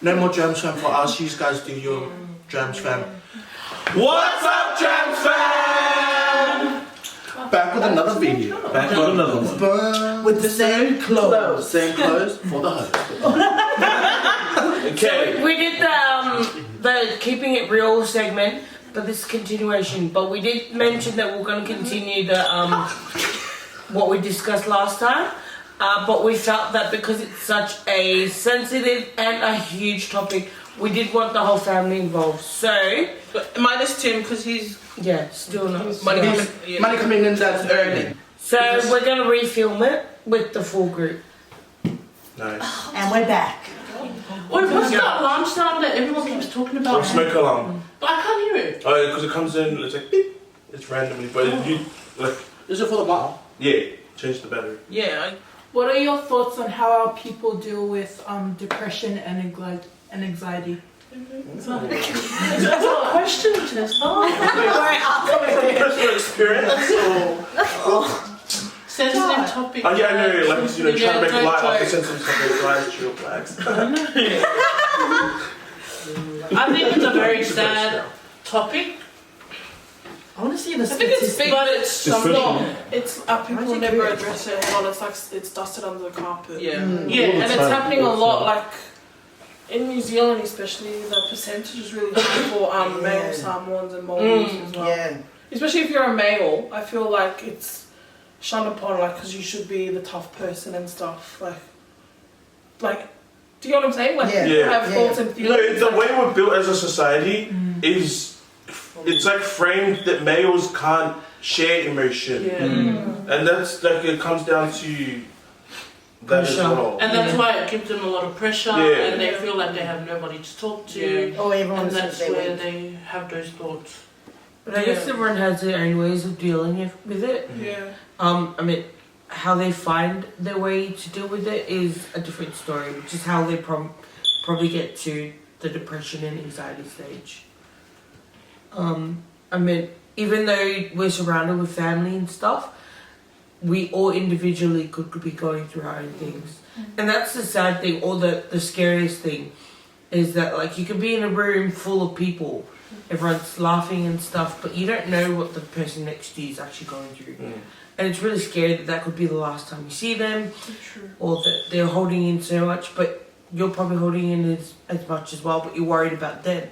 No more Jams fam for us. You guys do your Jams fam. What's up, Jams fam? Back with another video. Back with another one. With the same clothes. Same clothes for the host. Okay. So we did the keeping it real segment, but this is continuation. But we did mention that we're going to continue the what we discussed last time. But we felt that because it's such a sensitive and a huge topic, we did want the whole family involved. So minus Tim because he's still not money coming in that's earning. So we're going to refilm it with the full group. Nice. And we're back. Wait, what's that alarm sound that everyone keeps talking about? Oh, Smoke alarm. But I can't hear it. Oh, because it comes in, it's like beep. It's randomly, but you like. Is it for the bottle? Yeah, change the battery. Yeah. What are your thoughts on how our people deal with depression and anxiety? That's not a question, Tess. Personal experience. Sensitive topic. Oh yeah, I know. Like trying to make light of the sensitive topic, guys, chill, flags. I think it's a very sad topic. I want to see the I think it's big, but it's people never address it head on. It's like it's dusted under the carpet. Yeah. And it's happening a lot. Like in New Zealand, especially, the percentage is really high for male Samoans and Maoris as well. Yeah. Especially if you're a male, I feel like it's shunned upon, like because you should be the tough person and stuff. Like, do you know what I'm saying? Like, people have thoughts and feelings. No, the way we're built as a society is. It's like framed that males can't share emotion, and that's like it comes down to that as well. And that's why it gives them a lot of pressure, and they feel like they have nobody to talk to, and that's where they have those thoughts. But I guess everyone has their own ways of dealing with it. Yeah. I mean, how they find their way to deal with it is a different story, which is how they probably get to the depression and anxiety stage. I mean, even though we're surrounded with family and stuff, we all individually could be going through our own things. And that's the sad thing, or the scariest thing, is that like you could be in a room full of people, everyone's laughing and stuff, but you don't know what the person next to you is actually going through. And it's really scary that could be the last time you see them, or that they're holding in so much, but you're probably holding in as much as well, but you're worried about them.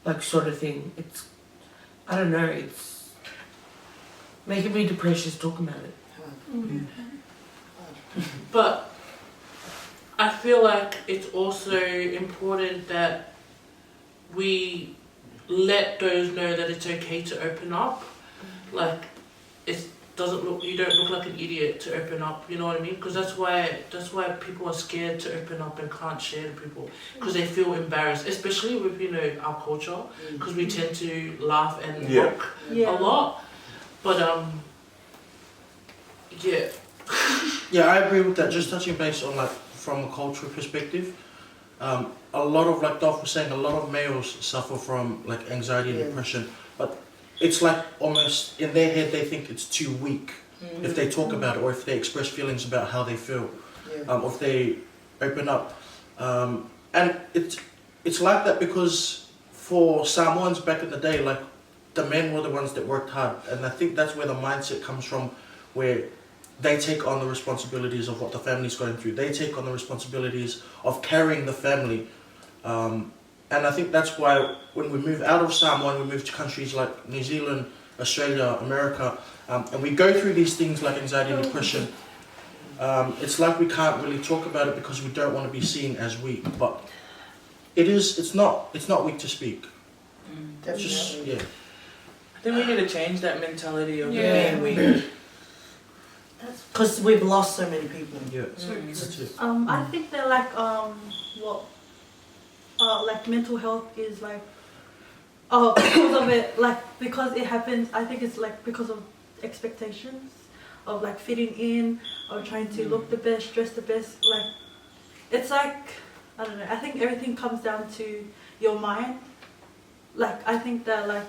Like sort of thing. It's, I don't know, it's making me depressed talking about it. But I feel like it's also important that we let those know that it's okay to open up. Like you don't look like an idiot to open up, you know what I mean? Because that's why people are scared to open up and can't share to people, because they feel embarrassed, especially with our culture, because we tend to laugh and mock a lot. But Yeah, I agree with that. Just touching base on like from a cultural perspective, a lot of like Dolph was saying, a lot of males suffer from like anxiety and depression, but it's like almost in their head they think it's too weak if they talk about it, or if they express feelings about how they feel, or if they open up. And it's like that because for Samoans back in the day, like the men were the ones that worked hard, and I think that's where the mindset comes from, where they take on the responsibilities of what the family's going through. They take on the responsibilities of carrying the family. And I think that's why when we move out of Samoa and we move to countries like New Zealand, Australia, America, and we go through these things like anxiety and depression, it's like we can't really talk about it because we don't want to be seen as weak. But it's not weak to speak. Definitely. Just, I think we need to change that mentality of being weak. Because we've lost so many people. Yeah, that's it. I think that like like mental health is like because of it, like because it happens. I think it's like because of expectations of like fitting in, or trying to look the best, dress the best. Like it's like I don't know. I think everything comes down to your mind. Like I think that like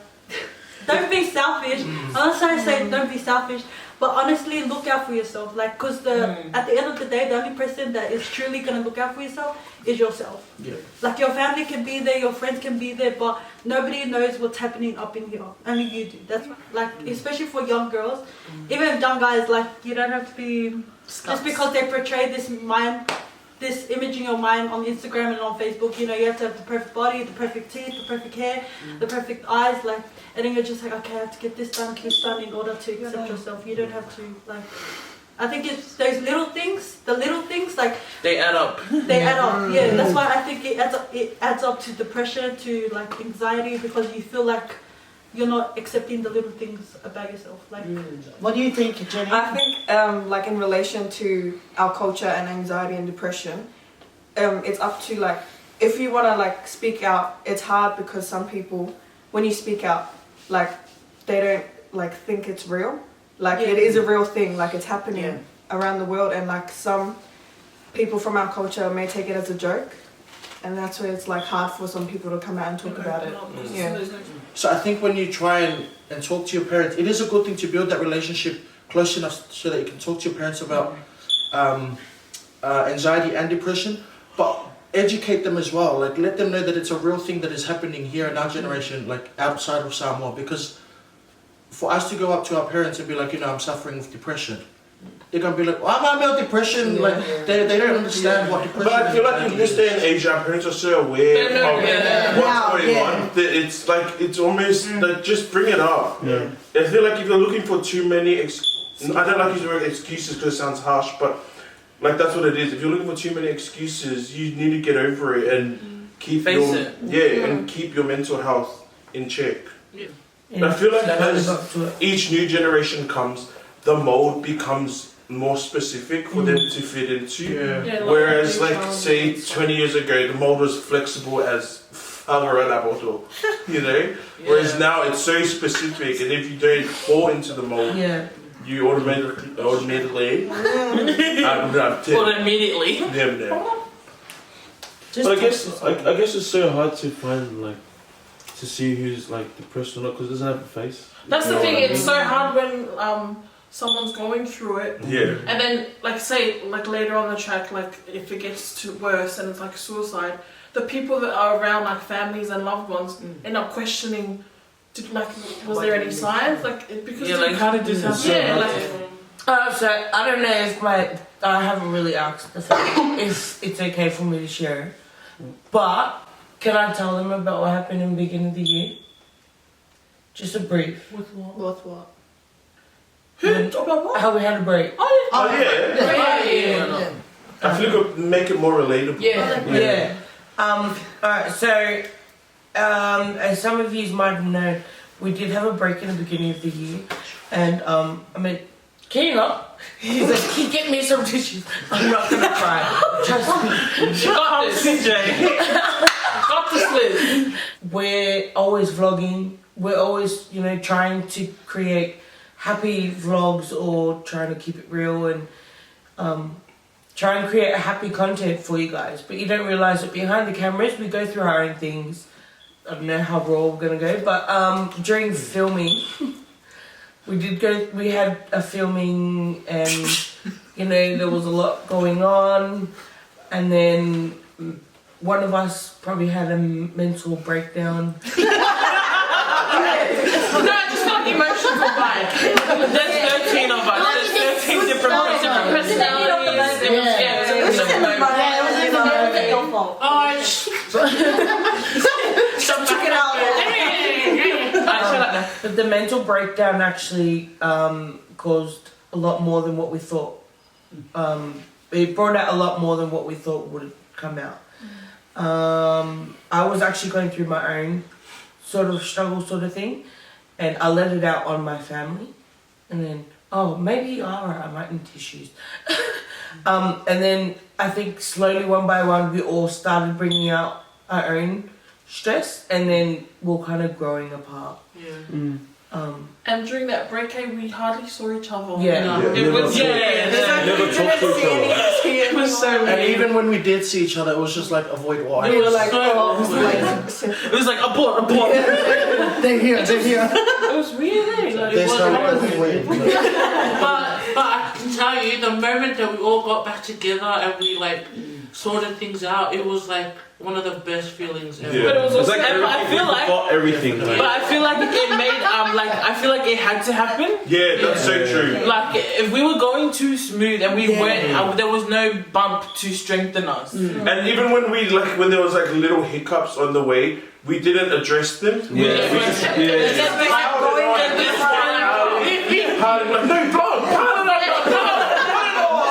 don't be selfish. I'm not trying to say don't be selfish, But honestly, look out for yourself. Like, cause at the end of the day, the only person that is truly gonna look out for yourself is yourself. Yeah. Like your family can be there, your friends can be there, but nobody knows what's happening up in here. Only you do. That's like, especially for young girls, even young guys. Like, you don't have to be just because they portray this image in your mind on Instagram and on Facebook. You know, you have to have the perfect body, the perfect teeth, the perfect hair, the perfect eyes. Like, and then you're just like, okay, I have to get this done in order to accept yourself. You don't have to like. I think it's those little things, the little things, like They add up. they add up. Yeah, that's why I think it adds up to depression, to like anxiety, because you feel like you're not accepting the little things about yourself. Like, What do you think, Jenny? I think, like in relation to our culture and anxiety and depression, it's up to like, if you want to like speak out, it's hard because some people, when you speak out, like they don't like think it's real. Like it is a real thing, like it's happening around the world, and like some people from our culture may take it as a joke, and that's where it's like hard for some people to come out and talk about it. Yeah. So I think when you try and talk to your parents, it is a good thing to build that relationship close enough so that you can talk to your parents about anxiety and depression, but educate them as well. Like, let them know that it's a real thing that is happening here in our generation, like outside of Samoa. Because for us to go up to our parents and be like, you know, I'm suffering with depression, they're gonna be like, well, I'm about depression. Like, they don't understand what depression is. But I feel like in this day and age, our parents are so aware of what's going on that it's like, it's almost like, just bring it up. Yeah. I feel like if you're looking for too many, I don't like using the word excuses because it sounds harsh, but like that's what it is. If you're looking for too many excuses, you need to get over it and keep and keep your mental health in check. And I feel like as each new generation comes, the mold becomes more specific for them to fit into. Whereas, like, say 20 years ago, the mold was flexible as Alvarado, you know? Whereas now it's so specific, and if you don't fall into the mold, you automatically But I guess it's so hard to find like to see who's like depressed or not because it doesn't have a face. That's the thing. It's so hard when someone's going through it. Yeah. And then, like, say, like later on the track, like if it gets too worse and it's like suicide, the people that are around, like families and loved ones, end up questioning. Was there any signs? Like, because like how did this happen? So I don't know if I haven't really asked the family if it's okay for me to share, but can I tell them about what happened in the beginning of the year? Just a brief. With what? About what? How we had a break. I feel like it would make it more relatable. Yeah. Alright, so as some of you might have known, we did have a break in the beginning of the year, and I mean, can you not? He's like, can you get me some tissues? I'm not gonna cry. Trust me. Got this, CJ. Got this, Liz. We're always vlogging. We're always, you know, trying to create happy vlogs or trying to keep it real and try and create a happy content for you guys. But you don't realise that behind the cameras, we go through our own things. I don't know how raw we're gonna go, but during filming, we had a filming and, you know, there was a lot going on, and then one of us probably had a mental breakdown. No, I just feel like emotions are bad. There's 13 of us. There's 13 different personalities. But the mental breakdown actually caused a lot more than what we thought. It brought out a lot more than what we thought would come out. I was actually going through my own sort of struggle sort of thing, and I let it out on my family, and then, oh, maybe, alright, I might need tissues. And then I think slowly, one by one, we all started bringing out our own stress, and then we're kind of growing apart. And during that break, we hardly saw each other. Yeah. It was Never talked to each other. It was so And weird. even when we did see each other, it was just like avoid what We were like, So oh, awkward. It was like abort. they're here, they're here. It was weird. Like, There's was- no way. But I can tell you, the moment that we all got back together and we like sorted things out, it was like one of the best feelings ever. But it was It's also, like but I everything, feel we like, forgot everything. but Like, I feel like it made I feel like it had to happen. Yeah, that's so true. Like if we were going too smooth and we went, there was no bump to strengthen us. And even when when there was like little hiccups on the way, we didn't address them. yeah, we just, yeah.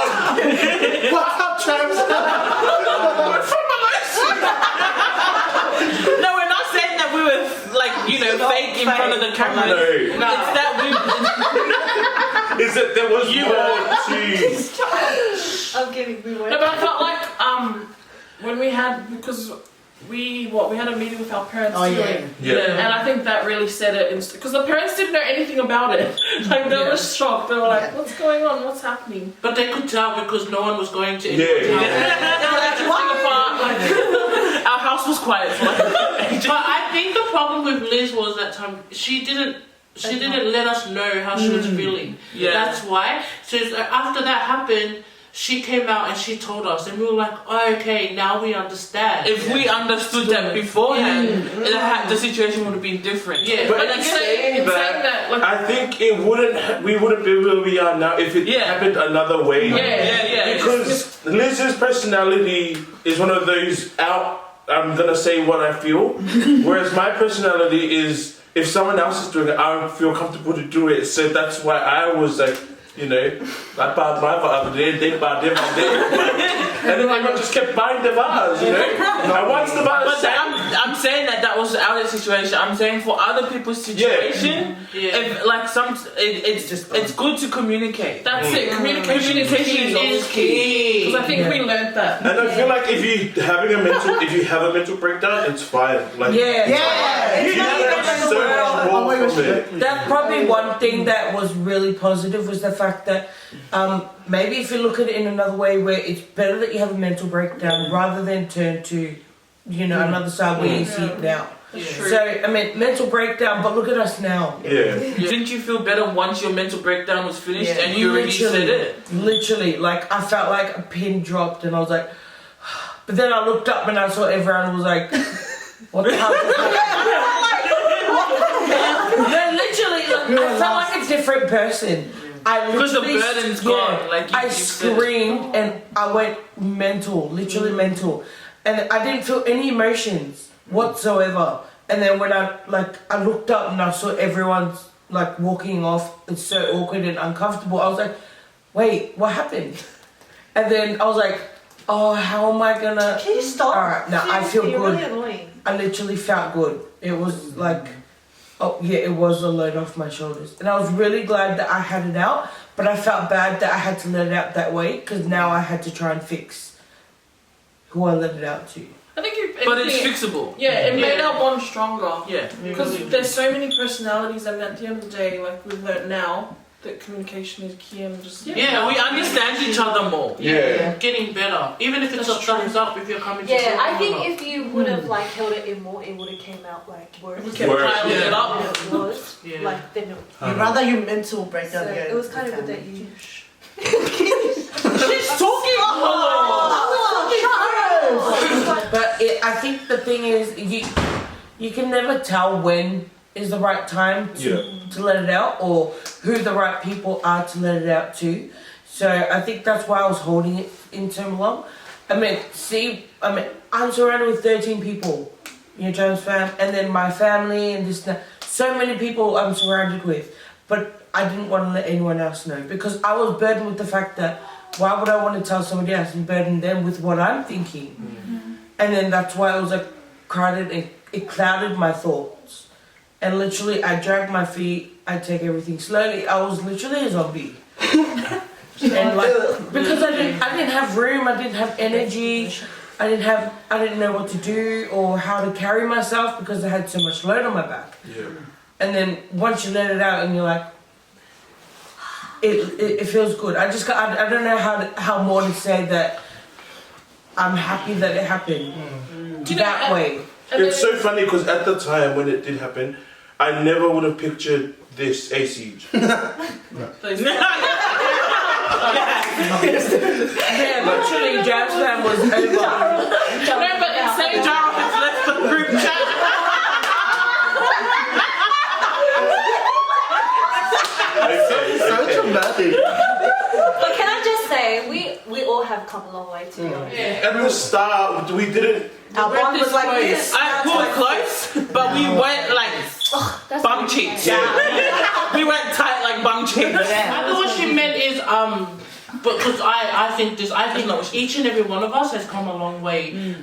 What's up, Travis? No, we're not saying that we were fake in front of the camera. No. It's that Is that there was more to. I'm kidding. We were. No, but I felt like when we had we had a meeting with our parents Oh, too, yeah. Yeah. and I think that really said it because the parents didn't know anything about it. Like they were shocked. They were like, "What's going on? What's happening?" But they could tell because no one was going to Yeah. anyone's house. They were like drifting apart. Like, our house was quiet for like ages. But I think the problem with Liz was that time she didn't let us know how she was feeling. Yeah. That's why. So it's like after that happened, she came out and she told us, and we were like, oh, okay, now we understand. If we understood that beforehand, the situation would have been different. Yeah. But But in in saying saying that, like, I think we wouldn't be where we are now if it happened another way. yeah. Because Liz's personality is one of those I'm gonna say what I feel, whereas my personality is if someone else is doing it, I don't feel comfortable to do it. So that's why I was like, I bought my other day, they bought them other day. And then everyone just kept buying the bars, And once the bars But I'm saying that was our situation. I'm saying for other people's situation, if like it's good to communicate. That's it. Communication is key. Because I think we learned that. And I feel like if you have a mental breakdown, it's fine. Like Yeah. you learn so much more from it. That's probably one thing that was really positive was the fact that maybe if you look at it in another way where it's better that you have a mental breakdown rather than turn to another side where you see it now. So I mean mental breakdown, but look at us now. Yeah. Didn't you feel better once your mental breakdown was finished and you already said it? Literally, like I felt like a pin dropped and I was like but then I looked up and I saw everyone was like what the hell? No, literally, like, I felt like a different person. Because the burden's gone. Like I screamed and I went mental, literally mental, and I didn't feel any emotions whatsoever. And then when I looked up and I saw everyone like walking off, it's so awkward and uncomfortable. I was like, wait, what happened? And then I was like, oh, how am I gonna? Can you stop? Alright, now I feel You're good. really annoying. I literally felt good. It was like, it was a load off my shoulders. And I was really glad that I had it out, but I felt bad that I had to let it out that way because now I had to try and fix who I let it out to. I think But it's fixable. Yeah, it made our bond stronger. Yeah. Because there's so many personalities, and at the end of the day, like we've learned now that communication is key and just Yeah, we understand each other more. Yeah. Getting better. Even if it's a thumbs up if you're coming to Yeah, talk I think about. if you would have like held it in more, it would have came out like worse. we kept Worse. piling it up. Than it was. Yeah. Like then it, You'd rather you mental so breakdown. it was kind of good that you. She's talking. But I think the thing is, you can never tell when is the right time to let it out or who the right people are to let it out to. So I think that's why I was holding it in so long. I'm surrounded with 13 people, James fam, and then my family and this and that. So many people I'm surrounded with, but I didn't want to let anyone else know because I was burdened with the fact that why would I want to tell somebody else and burden them with what I'm thinking? And then that's why I was like crowded and it clouded my thoughts. And literally I dragged my feet, I take everything slowly. I was literally a zombie. And like because I didn't have room, I didn't have energy, I didn't know what to do or how to carry myself because I had so much load on my back. Yeah. and then once you let it out and you're like, it feels good. I don't know how more to say that I'm happy that it happened that way. It's so funny because at the time when it did happen, I never would have pictured this a siege. Yeah, literally, Jab's plan was over. No, but insane Jaro has left the group chat. So dramatic. But can I just say, we all have come a long way too. At the start, we didn't. Our bond was like this. I pulled close, but we went like bum cheeks. We went tight like bum cheeks. I think what she meant is because I think each and every one of us has come a long way,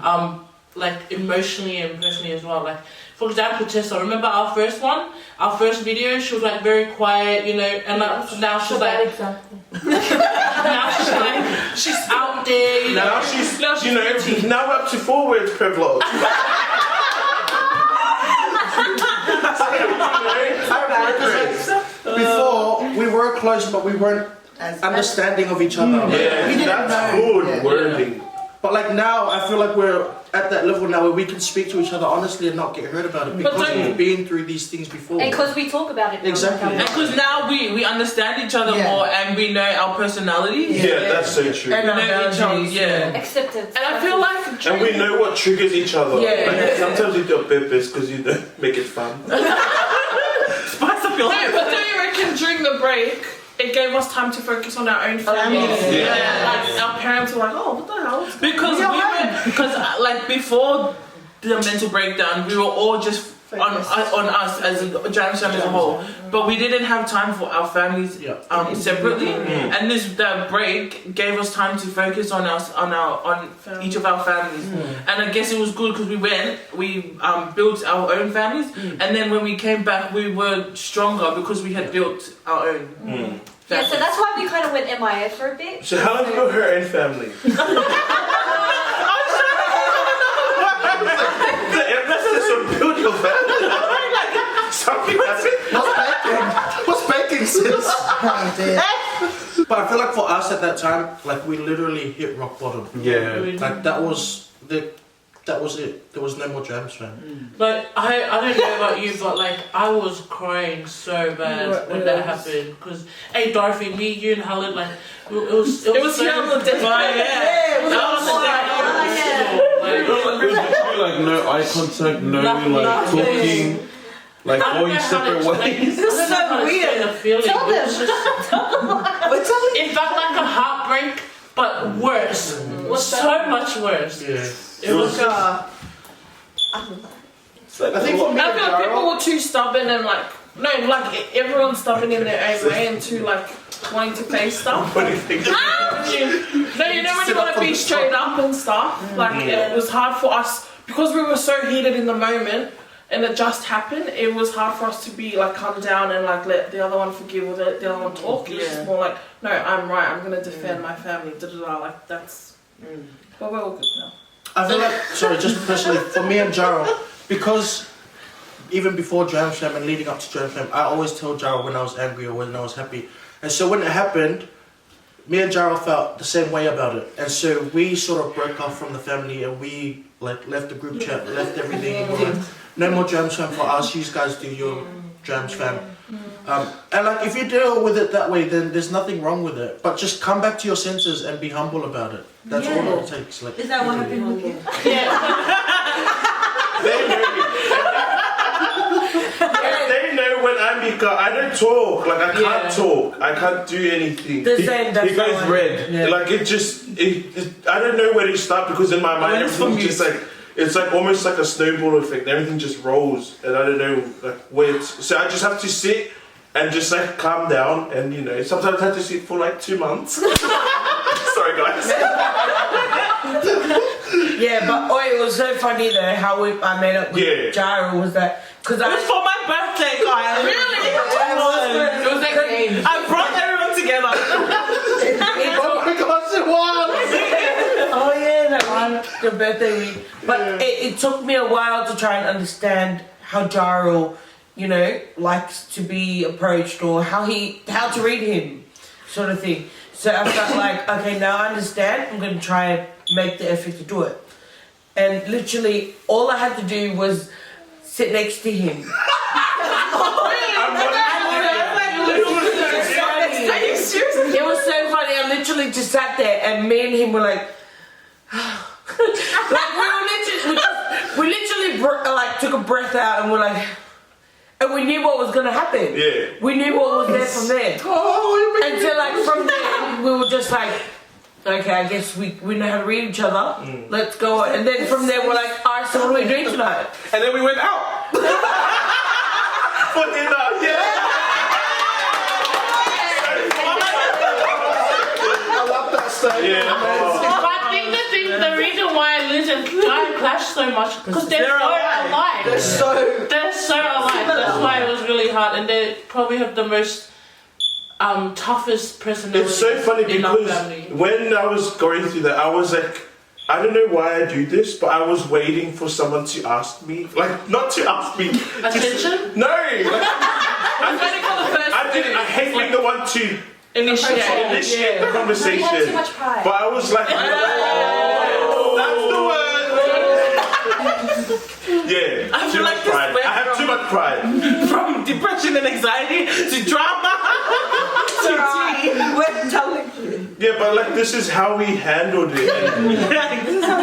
like emotionally and personally as well. Like for example, Tessa, remember our first video? She was like very quiet, you know, and like, now she's like, she's out there, you know. Now she's, you know, now we're up to 4 words per vlog. Before, we were close, but we weren't understanding of each other. Yeah, We didn't that's know. good wording. But like now, I feel like we're at that level now where we can speak to each other honestly and not get hurt about it because we've been through these things before. And because we talk about it now. Exactly. And because now we understand each other more and we know our personalities. Yeah, that's so true. And we know each other, Acceptance. And I feel like And we know what triggers each other. Yeah. Like, sometimes we do it on purpose because you know, make it fun. spice up your life. But do you reckon during the break it gave us time to focus on our own families? Like our parents were like, oh, what the hell? Because like before the mental breakdown, we were all just on us as a Jam Sham as a whole, but we didn't have time for our families separately. And that break gave us time to focus on each of our families. And I guess it was good because we built our own families, and then when we came back, we were stronger because we had built our own. Yeah, so that's why we kind of went MIA for a bit. So how long ago her own family? The emphasis on build your family. Something What's baking sis? But I feel like for us at that time, like we literally hit rock bottom. Yeah. Like that was it. There was no more Jams fan. Like I don't know about you, but like I was crying so bad when that happened. Because hey, Dorothy, me, you, and Helen, like it was so young on deadline. Like no eye contact, no like talking, like all you separate ways. This is so weird. Tell them. It felt like a heartbreak, but worse. So much worse. Yeah. It was just. I think for me, I feel like people were too stubborn and everyone's stubborn in their own way and too like wanting to face stuff. What do you think? You know when you want to be straight up and stuff. It was hard for us because we were so heated in the moment and it just happened. It was hard for us to be like calm down and like let the other one forgive or the other one talk. It was just more like, no, I'm right. I'm gonna defend my family. Like that's. But we're all good now. I feel like, sorry, just personally, for me and Jaro, because even before Jam Sham and leading up to Jam Sham, I always tell Jaro when I was angry or when I was happy. And so when it happened, me and Jaro felt the same way about it. And so we sort of broke off from the family and we like left the group chat, left everything. And we're like, no more Jam Sham for us, you guys do your Jams fam. And like if you deal with it that way, then there's nothing wrong with it. But just come back to your senses and be humble about it. That's all it takes. Like, Is that what happened with you? They know when I'm Mika, I don't talk. Like I can't talk. I can't do anything. The same. That's He goes how I- red. Yeah. Like it I don't know where to start because in my mind everything's just like it's like almost like a snowball effect. Everything just rolls, and I don't know like where. So I just have to sit and just like calm down, and you know sometimes I have to sit for like 2 months. Sorry guys. Yeah, but it was so funny though how I made up with Jaro was that because It was for my birthday, guys. Really? It was like I brought everyone together. Oh yeah, that one, the birthday week. But it took me a while to try and understand how Jaro you know, likes to be approached or how to read him, sort of thing. So I felt like, okay, now I understand. I'm going to try and make the effort to do it. And literally, all I had to do was sit next to him. It was so funny. I literally just sat there, and me and him were like, like we literally like took a breath out, and we're like, and we knew what was gonna happen. Yeah. We knew what was there from there. And so like from there, we were just like, okay, I guess we know how to read each other. Let's go. And then from there, we're like, alright, so what are we doing tonight? And then we went out for dinner. Yeah. I love that story. Yeah. I think the reason why Liz and Guy clash so much because they're so alike. They're so alike. That's why it was really hard, and they probably have the most toughest personality. It's so funny in our because family. when I was going through that, I was like, I don't know why I do this, but I was waiting for someone to ask me, like not to ask me. Attention? No. Like, I hate being the one to initiate the conversation. You have too much pride. But I was like, that's the word. Yeah, I feel like this pride. went I have too much pride. From depression and anxiety to drama to tea. We're telling you. Yeah, but like this is how we handled it. This is how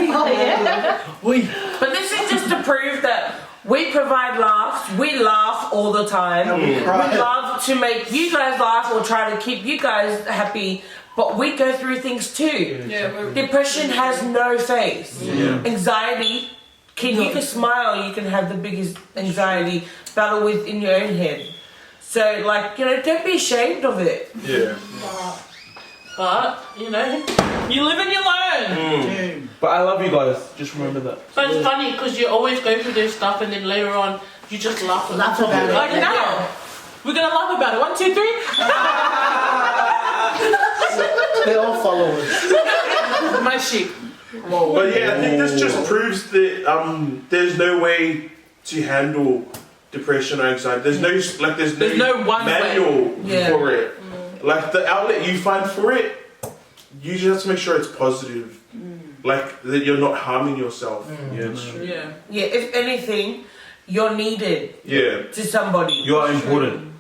we But this is just to prove that we provide laughs. We laugh all the time. We love to make you guys laugh or try to keep you guys happy. But we go through things too. Depression has no face. Anxiety, you can smile, you can have the biggest anxiety battle with in your own head. So like, you know, don't be ashamed of it. Yeah. But, you know, you live and you learn. But I love you guys. Just remember that. But it's funny because you always go through this stuff and then later on you just laugh about it. Like now, we're gonna laugh about it. 1, 2, 3. They all follow us. My sheep. But yeah, I think this just proves that there's no way to handle depression or anxiety. There's no one manual Yeah. for it. Like the outlet you find for it, you just have to make sure it's positive. Like that you're not harming yourself. Yeah. Yeah, if anything, you're needed Yeah. to somebody. You are important.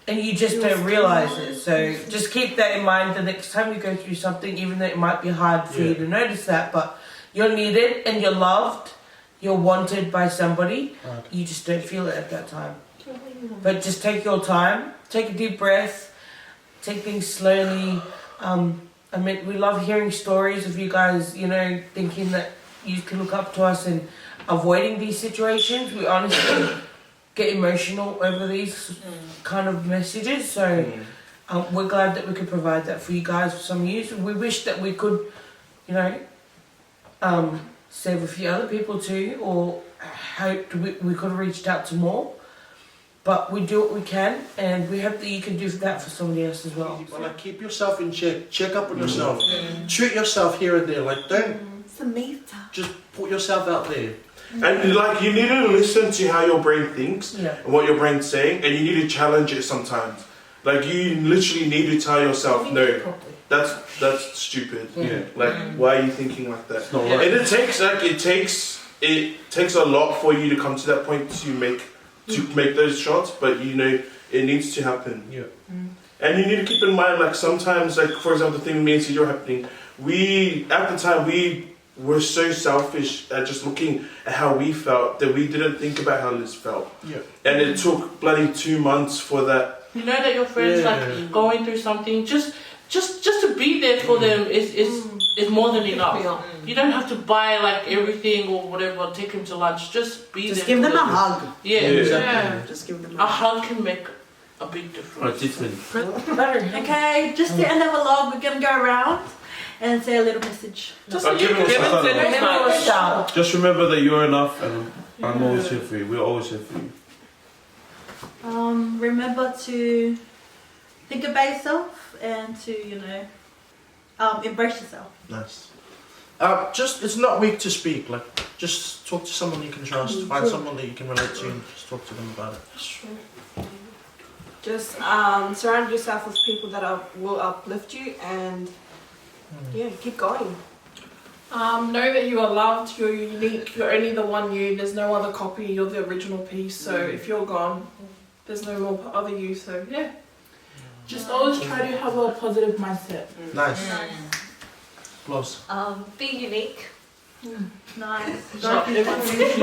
And you just don't realise it. So just keep that in mind the next time you go through something, even though it might be hard for you to notice that, but you're needed and you're loved, you're wanted by somebody. You just don't feel it at that time. But just take your time, take a deep breath, take things slowly. I mean, we love hearing stories of you guys, you know, thinking that you can look up to us and avoiding these situations. We honestly get emotional over these kind of messages. So we're glad that we could provide that for you guys for some use. We wish that we could, you know, save a few other people too, or hoped we could have reached out to more. But we do what we can, and we hope that you can do that for somebody else as well. But like, keep yourself in check. Check up on yourself. Treat yourself here and there. Like, don't just put yourself out there. And like you need to listen to how your brain thinks and what your brain's saying, and you need to challenge it sometimes. Like you literally need to tell yourself, no, that's stupid. Yeah. Like why are you thinking like that? It's not right. And it takes a lot for you to come to that point to make those shots, but you know it needs to happen. Yeah. And you need to keep in mind, like sometimes, like for example, the thing with me and CJ were happening. At the time we were so selfish at just looking at how we felt that we didn't think about how Liz felt. Yeah. And it took bloody 2 months for that. You know that your friends like going through something, just to be there for them is more than enough. You don't have to buy like everything or whatever, take them to lunch. Just be there. Just give them a hug. Yeah. Yeah. Just give them A hug can make a big difference. Okay, just the end of a log, we're gonna go around and say a little message. Just I'll give it a start. Just remember that you're enough, and I'm always here for you. We're always here for you. Remember to think about yourself and to, you know, embrace yourself. Nice. Just it's not weak to speak. Like just talk to someone you can trust. Find someone that you can relate to, and just talk to them about it. That's true. Just surround yourself with people that will uplift you, and yeah, keep going. Know that you are loved, you're unique, you're only the one you, there's no other copy, you're the original piece, so if you're gone, there's no more other you, so yeah. Just always try to have a positive mindset. Nice. Close. Be unique. Nice. Everyone is unique.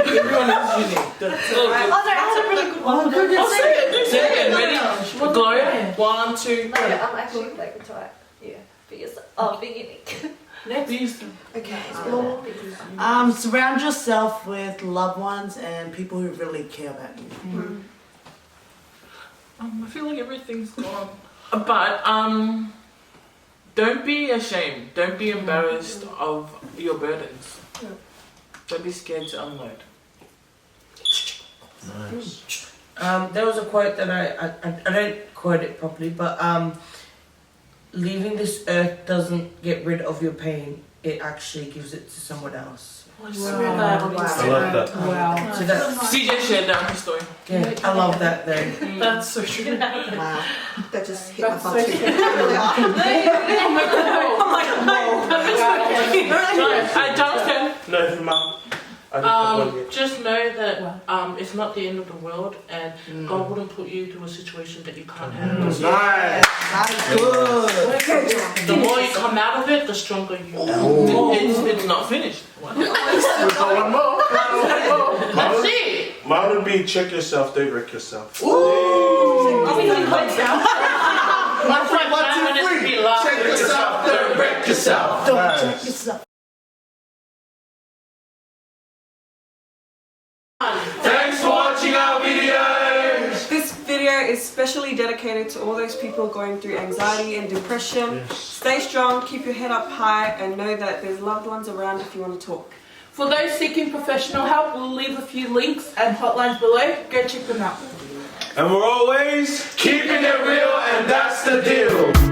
That's all good. Oh no, I had a really good one. Say it, ready? Gloria, 1, 2, No, I'm actually like try. Yeah. Be yourself. Oh, be unique. next. Okay. Surround yourself with loved ones and people who really care about you. I feel like everything's gone. But don't be ashamed. Don't be embarrassed of your burdens. Don't be scared to unload. Nice. There was a quote that I don't quote it properly, but leaving this earth doesn't get rid of your pain. It actually gives it to someone else. I love that. Wow. So that, CJ shared that on his story. yeah, I love that though. That's so true. Wow, that just hit my That's so heart. true. Jonathan, No, for mum. I didn't have one yet. just know that it's not the end of the world, and God wouldn't put you through a situation that you can't handle. Nice. That's good. The more you come out of it, the stronger you are. It's not finished. We've got one more. That's it. Mine would be check yourself, don't wreck yourself. Are we doing quotes now? My friend, 1, 2, 3. Check yourself, don't wreck yourself. Don't check yourself. Thanks for watching our videos. This video is specially dedicated to all those people going through anxiety and depression. Yes. Stay strong, keep your head up high, and know that there's loved ones around if you want to talk. For those seeking professional help, we'll leave a few links and hotlines below. Go check them out. And we're always keeping it real, and that's the deal.